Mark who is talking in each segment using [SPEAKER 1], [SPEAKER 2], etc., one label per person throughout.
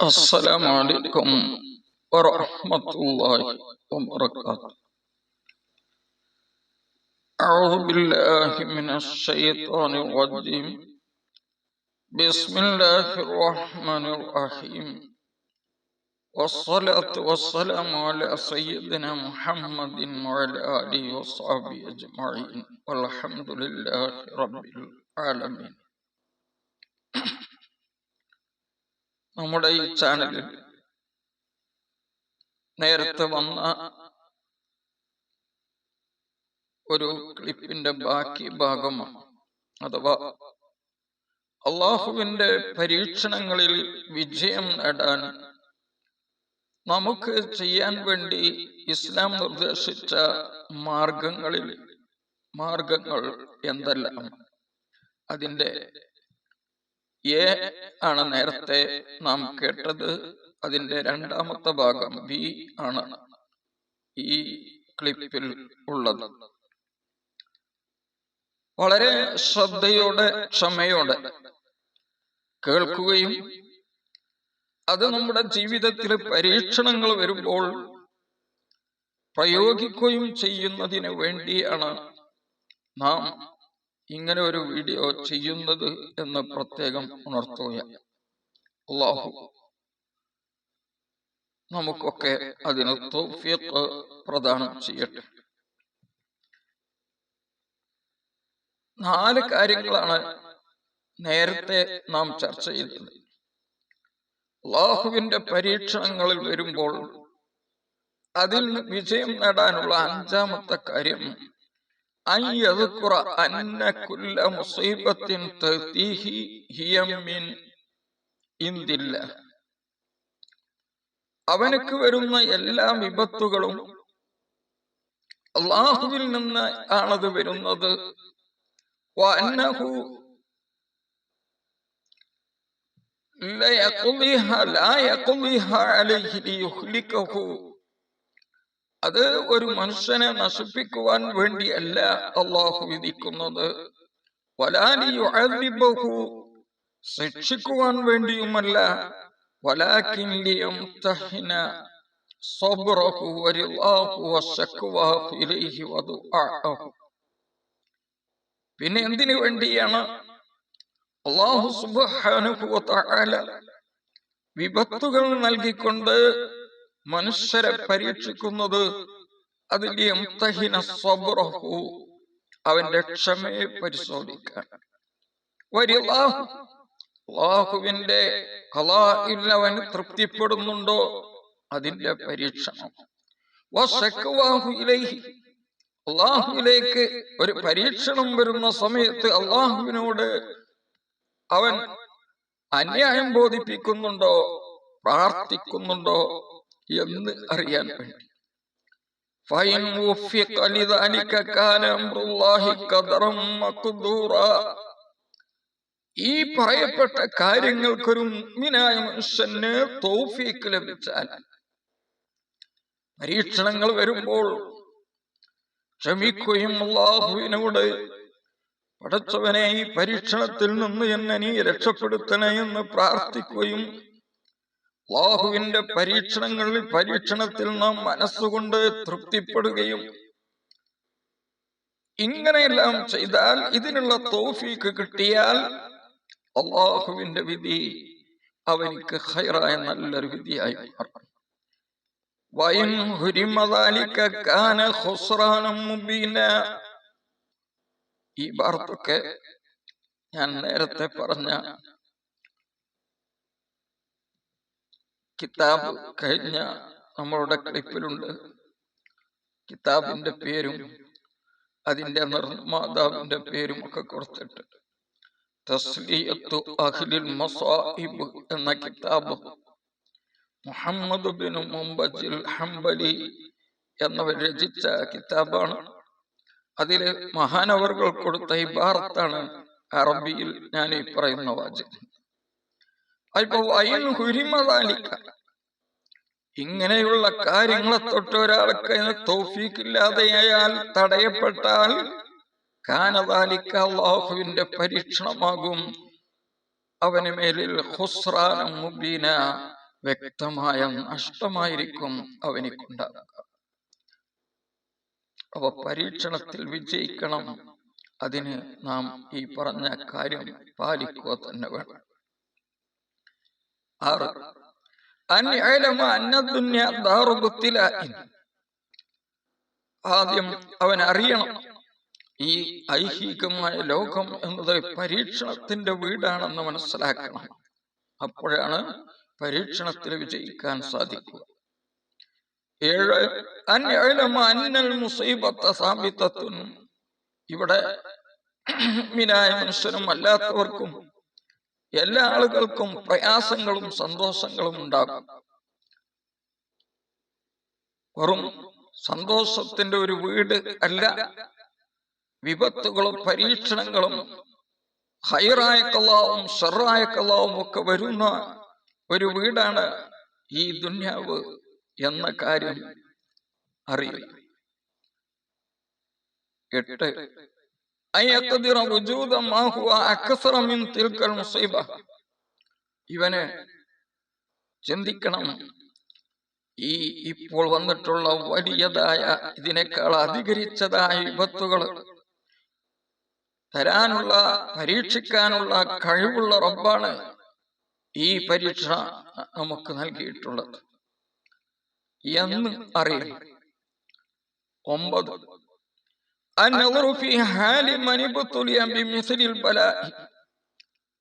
[SPEAKER 1] السلام عليكم ورحمة الله وبركاته. أعوذ بالله من الشيطان الرجيم. بسم الله الرحمن الرحيم. والصلاة والسلام على سيدنا محمد وعلى آله وصحبه أجمعين والحمد لله رب العالمين. നമ്മുടെ ഈ ചാനലിൽ നേരത്തെ വന്ന ഒരു ക്ലിപ്പിന്റെ ബാക്കി ഭാഗമാണ്. അഥവാ അള്ളാഹുവിന്റെ പരീക്ഷണങ്ങളിൽ വിജയം നേടാൻ നമുക്ക് ചെയ്യാൻ വേണ്ടി ഇസ്ലാം നിർദ്ദേശിച്ച മാർഗങ്ങൾ എന്തെല്ലാം, അതിന്റെ ആണ് നേരത്തെ നാം കേട്ടത്. അതിന്റെ രണ്ടാമത്തെ ഭാഗം ബി ആണ് ഈ ക്ലിപ്പിൽ ഉള്ളത്. വളരെ ശ്രദ്ധയോടെ ക്ഷമയോടെ കേൾക്കുകയും അത് നമ്മുടെ ജീവിതത്തിൽ പരീക്ഷണങ്ങൾ വരുമ്പോൾ പ്രയോഗിക്കുകയും ചെയ്യുന്നതിന് വേണ്ടിയാണ് നാം ഇങ്ങനെ ഒരു വീഡിയോ ചെയ്യുന്നത് എന്ന് പ്രത്യേകം ഉണർത്തുകയാണ്. അല്ലാഹു നമുക്കൊക്കെ അതിന് തൗഫീഖ് പ്രദാനം ചെയ്യട്ടെ. 4 കാര്യങ്ങളാണ് നേരത്തെ നാം ചർച്ച ചെയ്തത്. അല്ലാഹുവിന്റെ പരീക്ഷണങ്ങളിൽ വരുമ്പോൾ അതിൽ വിജയം നേടാനുള്ള 5ാമത്തെ കാര്യം അവനക്ക് വരുന്ന എല്ലാ വിപത്തുകളും അല്ലാഹുവിൽ നിന്ന് ആണത് വരുന്നത്. അത് ഒരു മനുഷ്യനെ നശിപ്പിക്കുവാൻ വേണ്ടിയല്ല അല്ലാഹു വിധിക്കുന്നത്, ശിക്ഷിക്കുവാൻ വേണ്ടിയുമല്ല. പിന്നെ എന്തിനു വേണ്ടിയാണ് അല്ലാഹു സുബ്ഹാനഹു വ തആല വിപത്തുകൾ നൽകിക്കൊണ്ട് മനുഷ്യരെ പരീക്ഷിക്കുന്നത്? അവന്റെ ക്ഷമയെ പരിശോധിക്കാൻ. അല്ലാഹുവിന്റെ ഖളാഇൽ അവൻ തൃപ്തിപ്പെടുന്നുണ്ടോ? അതിന്റെ പരീക്ഷണം. അല്ലാഹുവിലേക്ക് ഒരു പരീക്ഷണം വരുന്ന സമയത്ത് അല്ലാഹുവിനോട് അവൻ അന്യായം ബോധിപ്പിക്കുന്നുണ്ടോ, പ്രാർത്ഥിക്കുന്നുണ്ടോ എന്ന് അറിയാൻ വേണ്ടി. ഈ പറയപ്പെട്ട കാര്യങ്ങൾക്കൊരു മുഅ്മിനായ മനുഷ്യന് തൗഫീഖ് ലഭിച്ചാൽ, പരീക്ഷണങ്ങൾ വരുമ്പോൾ ക്ഷമിക്കുകയും അല്ലാഹുവിനോട് പടച്ചവനെ ഈ പരീക്ഷണത്തിൽ നിന്ന് എന്നെ നീ രക്ഷപ്പെടുത്തണേ എന്ന് പ്രാർത്ഥിക്കുകയും അല്ലാഹുവിന്റെ പരീക്ഷണത്തിൽ നാം മനസ്സുകൊണ്ട് തൃപ്തിപ്പെടുകയും ഇങ്ങനെയെല്ലാം ചെയ്താൽ, ഇതിനുള്ള തൗഫീഖ് കിട്ടിയാൽ അല്ലാഹുവിന്റെ വിധി അവനിക്ക് ഖൈറായ നല്ലൊരു വിധിയായി മാറും. ഈ വാർത്തയൊക്കെ ഞാൻ നേരത്തെ പറഞ്ഞ കിതാബ് കഴിഞ്ഞ നമ്മളുടെ ക്ലിപ്പിലുണ്ട്. കിതാബിന്റെ പേരും അതിന്റെ നിർമ്മാതാവിന്റെ പേരും ഒക്കെ കൊടുത്തിട്ട് തസ്ലിയത്തു അഹ്ലിൽ മസാഇബ് എന്ന കിതാബ് മുഹമ്മദ് ബിൻ മുംബജിൽ ഹംബലി എന്നവർ രചിച്ച കിതാബാണ്. അതിലെ മഹാനവർകൾ കൊടുത്ത ഇബാറത്താണ് അറബിയിൽ ഞാൻ ഈ പറയുന്ന വാചകം. ഇങ്ങനെയുള്ള കാര്യങ്ങളെ തൊട്ട് ഒരാൾക്ക് തൗഫീഖ് ഇല്ലാതെയായാൽ, തടയപ്പെട്ടാൽ, കാനദാലിക അല്ലാഹുവിന്റെ പരീക്ഷണമാകും അവന് മേലിൽ ഖുസ്റാന മുബീന, വ്യക്തമായ നഷ്ടമായിരിക്കും അവനിക്കുണ്ടാകുക. അവ പരീക്ഷണത്തിൽ വിജയിക്കണം. അതിന് നാം ഈ പറഞ്ഞ കാര്യം പാലിക്കുക തന്നെ വേണം. 6. ആദ്യം അവൻ അറിയണം, ഈ ഐഹികമായ ലോകം എന്നത് പരീക്ഷണത്തിന്റെ വീടാണെന്ന് മനസ്സിലാക്കണം. അപ്പോഴാണ് പരീക്ഷണത്തിൽ വിജയിക്കാൻ സാധിക്കുക. 7. ഇവിടെ മുഅ്മിനായ മനുഷ്യനും അല്ലാത്തവർക്കും എല്ലാ ആളുകൾക്കും പ്രയാസങ്ങളും സന്തോഷങ്ങളും ഉണ്ടാകും. വെറും സന്തോഷത്തിന്റെ ഒരു വീട് അല്ല, വിപത്തുകളും പരീക്ഷണങ്ങളും ഹൈറായ കള്ളാവും ഷർറായ കള്ളാവും ഒക്കെ വരുന്ന ഒരു വീടാണ് ഈ ദുന്യാവ് എന്ന കാര്യം അറിയുക. 8. ഇവന് ചിന്തിക്കണം, ഈ ഇപ്പോൾ വന്നിട്ടുള്ള വലിയതായ ഇതിനേക്കാൾ അധികരിച്ചതായ വിപത്തുകൾ തരാനുള്ള പരീക്ഷിക്കാനുള്ള കഴിവുള്ള റബ്ബാണ് ഈ പരീക്ഷ നമുക്ക് നൽകിയിട്ടുള്ളത് എന്ന് അറിയണം. 9.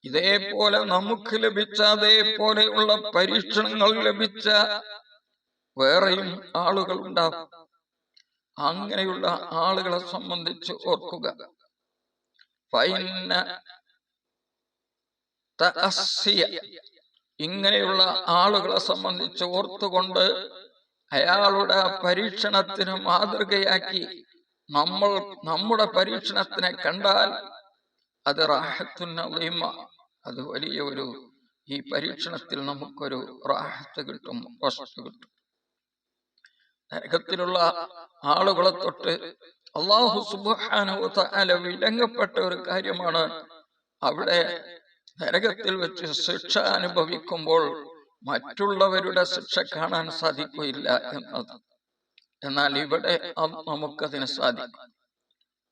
[SPEAKER 1] ഇതേപോലെ നമുക്ക് ലഭിച്ച അതേപോലെയുള്ള പരീക്ഷണങ്ങൾ ലഭിച്ച വേറെയും ആളുകൾ ഉണ്ടാകും. അങ്ങനെയുള്ള ആളുകളെ സംബന്ധിച്ച് ഓർക്കുക. ഇങ്ങനെയുള്ള ആളുകളെ സംബന്ധിച്ച് ഓർത്തുകൊണ്ട് അയാളുടെ പരീക്ഷണത്തിന് മാതൃകയാക്കി നമ്മൾ നമ്മുടെ പരീക്ഷണത്തിനെ കണ്ടാൽ അത് റാഹത്തുൻ അളീമ, അത് വലിയ ഒരു, ഈ പരീക്ഷണത്തിൽ നമുക്കൊരു റാഹത്ത് കിട്ടും, വസ്തു കിട്ടും. നരകത്തിലുള്ള ആളുകളെ തൊട്ട് അല്ലാഹു സുബ്ഹാനഹു വ തആല വിലങ്ങപ്പെട്ട ഒരു കാര്യമാണ്. അവിടെ നരകത്തിൽ വെച്ച് ശിക്ഷ അനുഭവിക്കുമ്പോൾ മറ്റുള്ളവരുടെ ശിക്ഷ കാണാൻ സാധിക്കുകയില്ല എന്നത്. എന്നാൽ ഇവിടെ നമുക്കതിന് സാധിക്കും.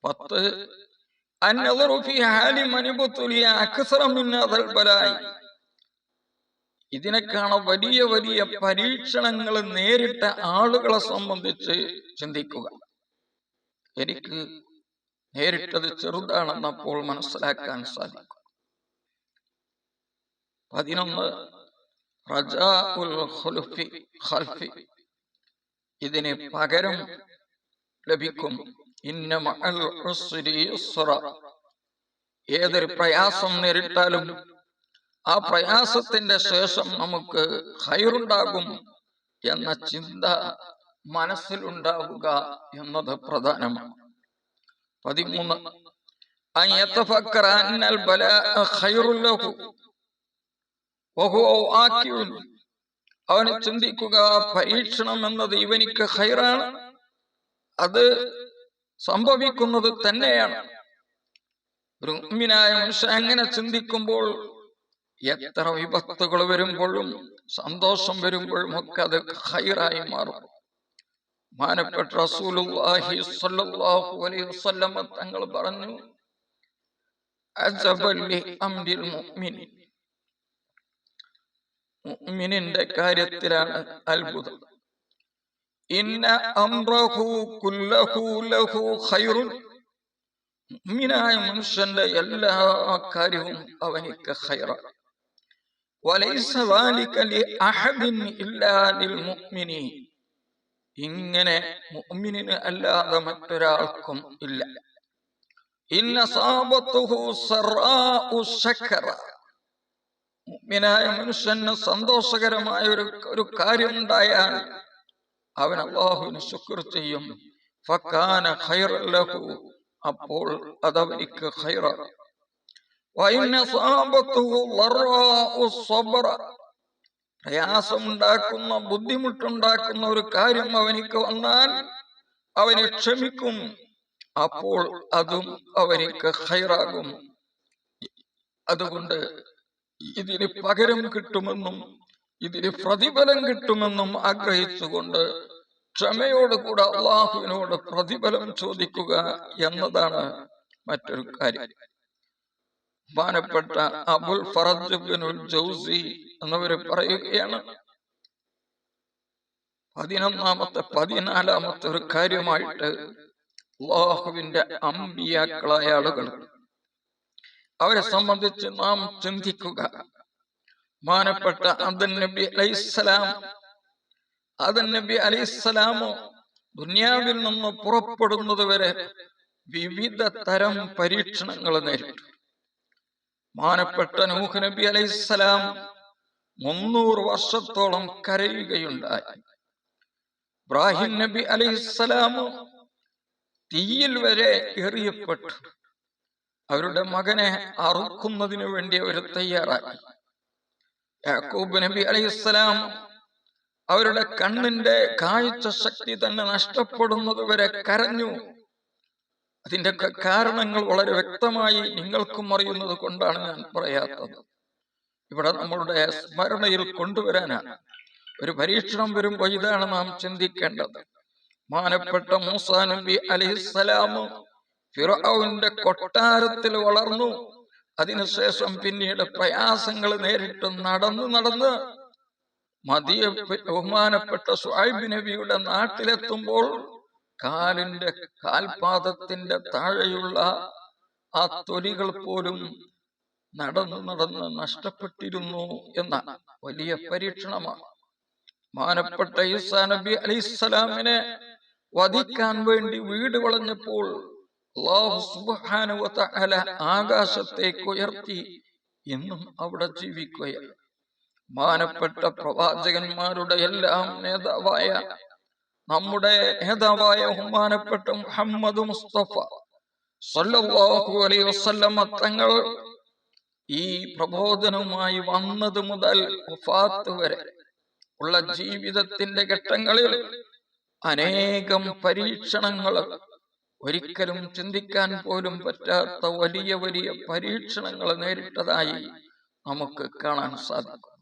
[SPEAKER 1] 10. ഇതിനെക്കാണ് വലിയ വലിയ പരീക്ഷണങ്ങൾ നേരിട്ട ആളുകളെ സംബന്ധിച്ച് ചിന്തിക്കുക. എനിക്ക് നേരിട്ടത് ചെറുതാണെന്നപ്പോൾ മനസ്സിലാക്കാൻ സാധിക്കും. 11. റജാഉൽ ഖൽഫി, ഇതിന് പകരം ലഭിക്കും. ഇന്ന മഅൽ ഉസ്രി യുസ്റ, ഏതൊരു പ്രയാസം നേരിട്ടാലും ആ പ്രയാസത്തിന്റെ ശേഷം നമുക്ക് ഖൈറുണ്ടാകും എന്ന ചിന്ത മനസ്സിലുണ്ടാവുക എന്നത് പ്രധാനമാണ്. 13. അൻ യതഫക്കറ അന്നൽ ബലാഅ ഖൈറുൻ ലഹു വഹുവ ആഖിഉൻ, അവന് ചിന്തിക്കുക, പരീക്ഷണം എന്നത് ഇവനിക്ക് ഖൈറാണ്, അത് സംഭവിക്കുന്നത് തന്നെയാണ്. ഒരു മുഅ്മിനായ മനുഷ്യൻ അങ്ങനെ ചിന്തിക്കുമ്പോൾ എത്ര വിപത്തുകൾ വരുമ്പോഴും സന്തോഷം വരുമ്പോഴും ഒക്കെ അത് ഖൈറായി മാറും. മാനപ്പെട്ട റസൂലുള്ളാഹി സ്വല്ലല്ലാഹു അലൈഹി വസല്ലം തങ്ങൾ പറഞ്ഞു, അജബൻ ലി അംരിൽ മുഅ്മിൻ, മുഅ്മിനിന്റെ കാര്യത്തിലാണ് അത്ഭുതം. ഇന്ന അംറഹു കുല്ലഹു ലഹു ഖൈറുൻ, മുഅ്മിനായ മനുഷ്യന്റെ എല്ലാ കാര്യവും അവനിക്ക് ഖൈറാണ്. വലൈസ ദാലിക ലിഅഹദിൻ ഇല്ലാ ലിൽ മുഅ്മിനി, ഇങ്ങനെ മുഅ്മിനിന് അല്ലാതെ മറ്റൊരാൾക്കും ഇല്ല. ഇന്ന സാബത്തുഹു സറാഉ ശക്കറ, മുഅ്മിനായ മനുഷ്യന് സന്തോഷകരമായ ഒരു കാര്യം ഉണ്ടായാൽ അവൻ അല്ലാഹുവിന് ശുക്ർ ചെയ്യും. ഫകാന ഖൈറൻ ലഹു, അപ്പോൾ അതവനിക്ക് ഖൈറാണ്. വഇന്ന സാബത്തുഹു ളറാഉ സ്വബ്ര, പ്രയാസമുണ്ടാക്കുന്ന ബുദ്ധിമുട്ടുണ്ടാക്കുന്ന ഒരു കാര്യം അവനിക്ക് വന്നാൽ അവനെ ക്ഷമിക്കും, അപ്പോൾ അതും അവനിക്ക് ഖൈറാകും. അതുകൊണ്ട് ഇതിന് പകരം കിട്ടുമെന്നും ഇതിന് പ്രതിഫലം കിട്ടുമെന്നും ആഗ്രഹിച്ചുകൊണ്ട് ക്ഷമയോടുകൂടെ അള്ളാഹുവിനോട് പ്രതിഫലം ചോദിക്കുക എന്നതാണ് മറ്റൊരു കാര്യം. ബഹുമാനപ്പെട്ട അബുൽ ഫറജ് ഇബ്നുൽ ജൗസി എന്നവര് പറയുകയാണ്, 14ാമത്തെ ഒരു കാര്യമായിട്ട് അല്ലാഹുവിന്റെ അമ്പിയാക്കളായ ആളുകൾ, അവരെ സംബന്ധിച്ച് നാം ചിന്തിക്കുക. ബഹുമാനപ്പെട്ട ആദം നബി അലൈഹിസ്സലാമോ ദുനിയാവിൽ നിന്ന് പുറപ്പെടുന്നത് വരെ വിവിധ തരം പരീക്ഷണങ്ങൾ നേരിട്ടു. ബഹുമാനപ്പെട്ട നൂഹ് നബി അലൈഹിസ്സലാം 300 വർഷത്തോളം കരയുകയുണ്ടായി. ഇബ്രാഹിം നബി അലൈഹിസ്സലാം തീയിൽ വരെ എറിയപ്പെട്ടു. അവരുടെ മകനെ അറുക്കുന്നതിനു വേണ്ടി അവർ തയ്യാറായി. യാക്കൂബ് നബി അലൈഹിസ്സലാം അവരുടെ കണ്ണിന്റെ കാഴ്ച ശക്തി തന്നെ നഷ്ടപ്പെടുന്നത് വരെ കരഞ്ഞു. അതിന്റെ കാരണങ്ങൾ വളരെ വ്യക്തമായി നിങ്ങൾക്കും അറിയുന്നത് കൊണ്ടാണ് ഞാൻ പറയാത്തത്. ഇവിടെ നമ്മളുടെ സ്മരണയിൽ കൊണ്ടുവരാനാണ്. ഒരു പരീക്ഷണം വരുമ്പോൾ ഇതാണ് നാം ചിന്തിക്കേണ്ടത്. ബഹുമാനപ്പെട്ട മൂസാ നബി അലൈഹിസ്സലാം ഫിർഔന്റെ കൊട്ടാരത്തിൽ വളർന്നു. അതിനുശേഷം പിന്നീട് പ്രയാസങ്ങൾ നേരിട്ട് നടന്ന് ബഹുമാനപ്പെട്ട ശുഐബ് നബിയുടെ നാട്ടിലെത്തുമ്പോൾ കാലിന്റെ കാൽപാദത്തിന്റെ താഴെയുള്ള ആ തൊലികൾ പോലും നടന്ന് നഷ്ടപ്പെട്ടിരുന്നു എന്ന വലിയ പരീക്ഷണമാണ്. ബഹുമാനപ്പെട്ട ഈസാ നബി അലൈഹിസ്സലാമിനെ വധിക്കാൻ വേണ്ടി വീട് വളഞ്ഞപ്പോൾ അല്ലാഹു സുബ്ഹാനഹു വ തആല ആകാശത്തേക്ക് ഉയർത്തി. എന്നും അവിടെ ജീവിക്കുകയാണ്. ബഹുമാനപ്പെട്ട പ്രവാചകന്മാരുടെ എല്ലാം നേതാവായ നമ്മുടെ നേതാവായ ബഹുമാനപ്പെട്ട മുഹമ്മദ് മുസ്തഫ സ്വല്ലല്ലാഹു അലൈഹി വസല്ലം തങ്ങൾ ഈ പ്രബോധനവുമായി വന്നത് മുതൽ വഫാത്ത് വരെ ഉള്ള ജീവിതത്തിന്റെ ഘട്ടങ്ങളിൽ അനേകം പരീക്ഷണങ്ങൾ, ഒരിക്കലും ചിന്തിക്കാൻ പോലും പറ്റാത്ത വലിയ വലിയ പരീക്ഷണങ്ങൾ നേരിട്ടതായി നമുക്ക് കാണാൻ സാധിക്കും,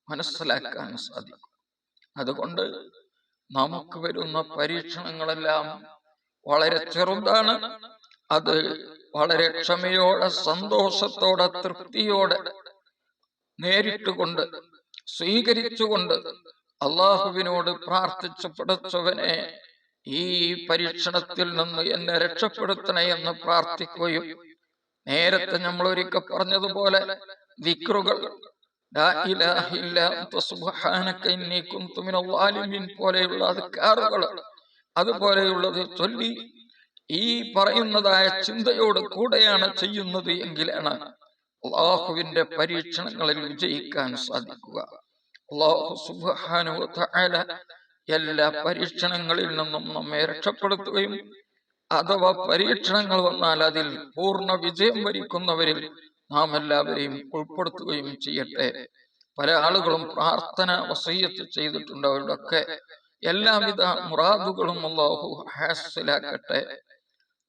[SPEAKER 1] മനസ്സിലാക്കാൻ സാധിക്കും. അതുകൊണ്ട് നമുക്ക് വരുന്ന പരീക്ഷണങ്ങളെല്ലാം വളരെ ചെറുതാണ്. അത് വളരെ ക്ഷമയോടെ, സന്തോഷത്തോടെ, തൃപ്തിയോടെ നേരിട്ടുകൊണ്ട്, സ്വീകരിച്ചുകൊണ്ട് അള്ളാഹുവിനോട് പ്രാർത്ഥിച്ചു, പടച്ചവനെ ഈ പരീക്ഷണത്തിൽ നിന്ന് എന്നെ രക്ഷപ്പെടുത്തണേ എന്ന് പ്രാർത്ഥിക്കുകയും, നേരത്തെ നമ്മൾ ഒരിക്കൽ പറഞ്ഞതുപോലെ ദിക്റുകൾ, ലാ ഇലാഹ ഇല്ലാ അൻത സുബ്ഹാനക ഇന്നി കുന്തു മിനൽ ളാലിമീൻ പോലെയുള്ള അദ്കാറുകൾ അതുപോലെയുള്ളത് ചൊല്ലി ഈ പറയുന്നതായ ചിന്തയോട് കൂടെയാണ് ചെയ്യുന്നത് എങ്കിലാണ് അല്ലാഹുവിന്റെ പരീക്ഷണങ്ങളിൽ വിജയിക്കാൻ സാധിക്കുക. അല്ലാഹു സുബ്ഹാനഹു വ തആല എല്ലാ പരീക്ഷണങ്ങളിൽ നിന്നും നമ്മെ രക്ഷപ്പെടുത്തുകയും അഥവാ പരീക്ഷണങ്ങൾ വന്നാൽ അതിൽ പൂർണ്ണ വിജയം വരിക്കുന്നവരിൽ നാം എല്ലാവരെയും ഉൾപ്പെടുത്തുകയും ചെയ്യട്ടെ. പല ആളുകളും പ്രാർത്ഥന വസിയ്യത്ത് ചെയ്തിട്ടുണ്ട്. അവരുടെയൊക്കെ എല്ലാവിധ മുറാദുകളും അല്ലാഹു ഹാസിലാക്കട്ടെ.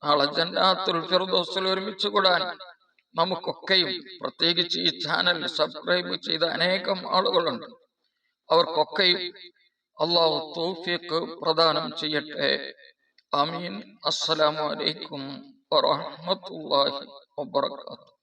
[SPEAKER 1] നാളെ ജന്നാത്തുൽ ഫിർദൗസിൽ ഒരുമിച്ച് കൂടാൻ നമുക്കൊക്കെയും, പ്രത്യേകിച്ച് ഈ ചാനൽ സബ്സ്ക്രൈബ് ചെയ്ത അനേകം ആളുകളുണ്ട്, അവർക്കൊക്കെയും അല്ലാഹു തൗഫീഖ് പ്രദാനം ചെയ്യട്ടെ. ആമീൻ. അസ്സലാമു അലൈക്കും വറഹ്മത്തുള്ളാഹി വബറകാതുഹു.